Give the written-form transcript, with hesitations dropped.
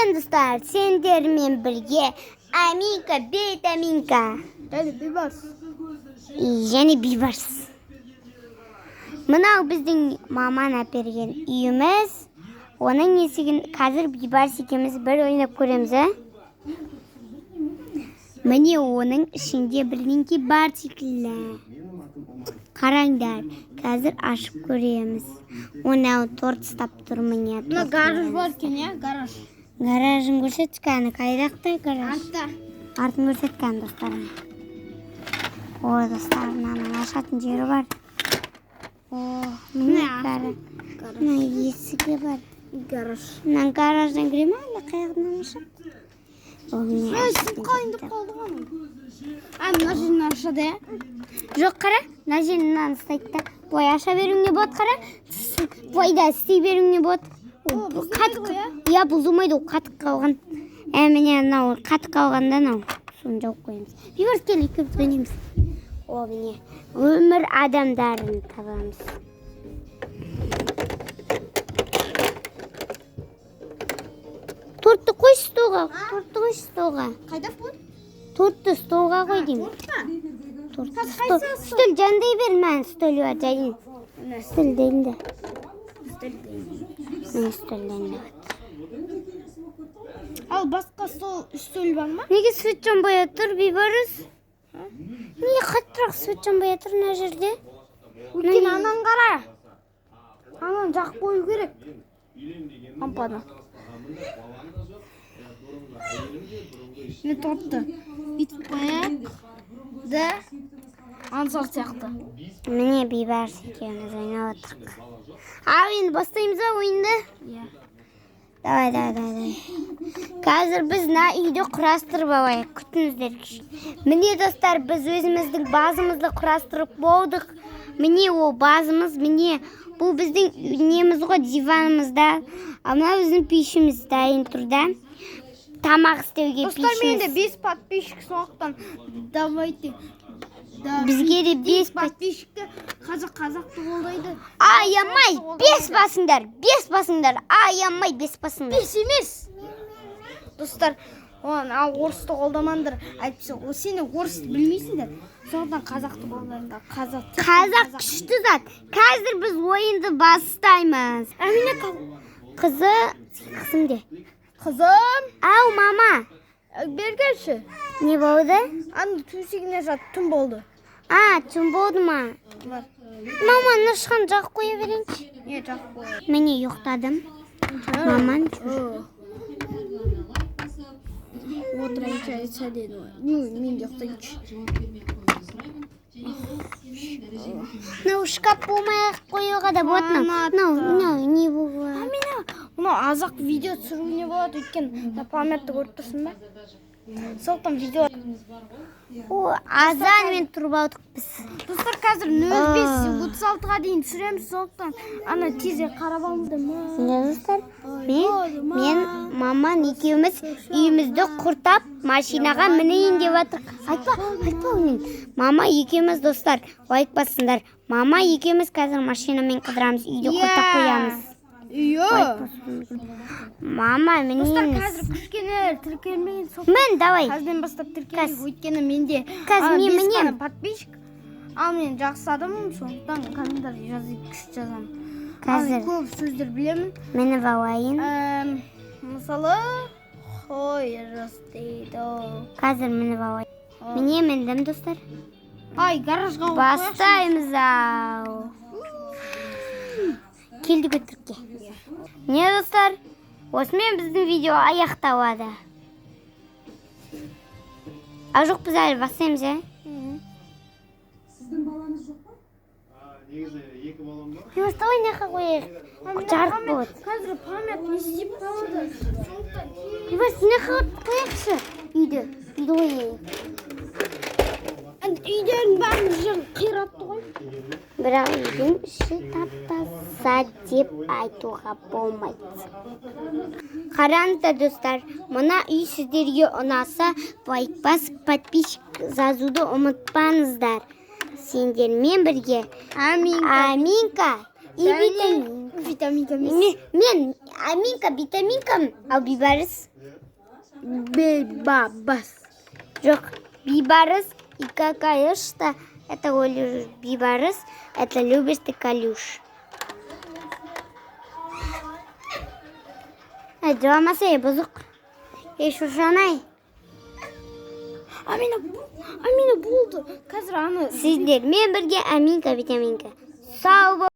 Мен достар, сендермен бірге Аминка, Бетаминка және Бибарс. Мынау біздің маман әперген үйіміз. Оның есігін қазір Бибарс екеуміз бір ойнап көреміз. Міне оның ішінде бірдеңке бар секілді. Қараңдар, қазір ашып көреміз. Оны торт ұстап тұр міне. Мына гараж бар екен, иә, гараж. Гаражын көрсеткені, қайдақта гараж? Артта. Артын көрсеткен достарым. О, достар, мынаның ашатын жері бар. О, міне гараж. Мына есігі бар. Гараж. Мына гараждан көре ме, әлі қайғыдан ашып? Ол міне Сөйтіп қайындып қалды ғой. Мына жерін ашады, иә? Жоқ, қара, мына жерін мынаны ұстайды да. Бұлай аша беруіңе болады, қара. Бұлайда істей беруіңе болады. Иә, бұзылмайды, ол қатып қалған. Міне мынау қатып қалғанда мынау. Соны жауып қоямыз. Бибарс кел, екеуміз ойнаймыз. О, міне өмір адамдарын табамыз. Тортты қой столға. Тортты қой столға. Қайда бұл? Тортты столға қой деймін. Стөл жандай бер, мән стөл бар жайын. Стөл деймін де. Стөл деймін. Ал басқа стөл бар ма? Неге свет жанбай отыр, Бибарс? Неге қаттырақ свет жанбай отыр мына жерде? Өйткені анан қара. Анан жақ қою керек. Лампаны. Мен тортты бүйтіп қояйық. Да, ансар сияқты. Міне Бибарс екеуміз ойнап отырық. Ал енді бастаймыз ба ойынды? Иә. Давай. Қазір біз үйді құрастырып алайық, күтіңіздер. Міне достар, біз өзіміздің базымызды құрастырып болдық. Міне ол базымыз, міне бұл біздің неміз ғой, диванымызда. Мына біздің пешіміз дайын тұрда. Тамақ істеуге пешіміз. Достар, менде 5 подписчик соқтан. Давайте. Бізге де 5 подписчикті қазақты қолдайды. Аямай, 5 басыңдар. Аямай, 5 басыңдар. 5 емес. Достар, орысты қолдамаңдар. Әйтпесе, сені орысты білмейсіңдер. Сондықтан қазақты қолдаңдар. Қазақ күшті зат. Қазір біз ойынды бастаймыз. Әмина қызым де. Қызым. Ау, мама. Бергенші. Не болды? Анды төсегіне жат, түн болды. Түн болды ма? Мама, нұшқан жақ қоя берейінші. Не жақ қоя? Міне ұйықтадым. Маман. Отырайыншы, айтса деді. Мен де ұйықтайыншы. Шкаф болмай қоюға да болады. Не болды? Мұны азақ видео түсіруіне болады, өйткені памятты көріп тұрсын ба? Соқтан видео. Азан мен тұрып алдық біз. Достар, қазір 05:36-ға дейін түсіреміз, соқтан ана тезе қарап алды ма? Достар, мен маман екеуміз үйімізді құртап машинаға мінейін деп жатырық. Айтпа оның. Мама екеуміз достар, айтпасындар. Мама екеуміз қазір машинамен қыдырамыз, үйді құртап қоямыз. Мама, мен достар, қазір күшкені тіркелмеген соқ. Мен, давай. Қазірден бастап тіркеліп, өйткені менде 5 подписчик. Ал мен жақсы адамым, сондықтан комментарий жазып күш жазамын. Қазір көп сөздер білемін. Мені балайын. Мысалы, қойырыз дейді. Қазір мені балайын. Міне мендім, достар. Гаражға бастаймыз ау. Келдік өтірікке. Не достар? Осымен біздің видео аяқталады. Жоқ, біз әлі бастаймыз, ә? Сіздің балаңыз жоқ па? Негізі 2 балам бар. Бибарс, ойнаға қояйық. Жарық болады. Қазір памят не істеп қалады. Бибарс, ойнаға қояйықшы. Үйді ойнайық. Үйден бәрін жын қиратты ғой. Бірақ үйдің іші тап-таза деп айтуға болмайды. Қараңыздар достар, мына үй сіздерге ұнаса, лайк басып подписчик жазуды ұмытпаңыздар. Сендермен бірге Аминка и Витаминка. Витаминка Мен Аминка, витаминка, ал бибарыс. Бибабас. Жоқ, бибарыс и какаешь-то, это Олюш бибарыс, это любишь ты Калюш. Жоламаса е бұзық. Шушанай. Амина болды. Қазір аны Сіздермен бірге аминка, витаминка. Сау бол.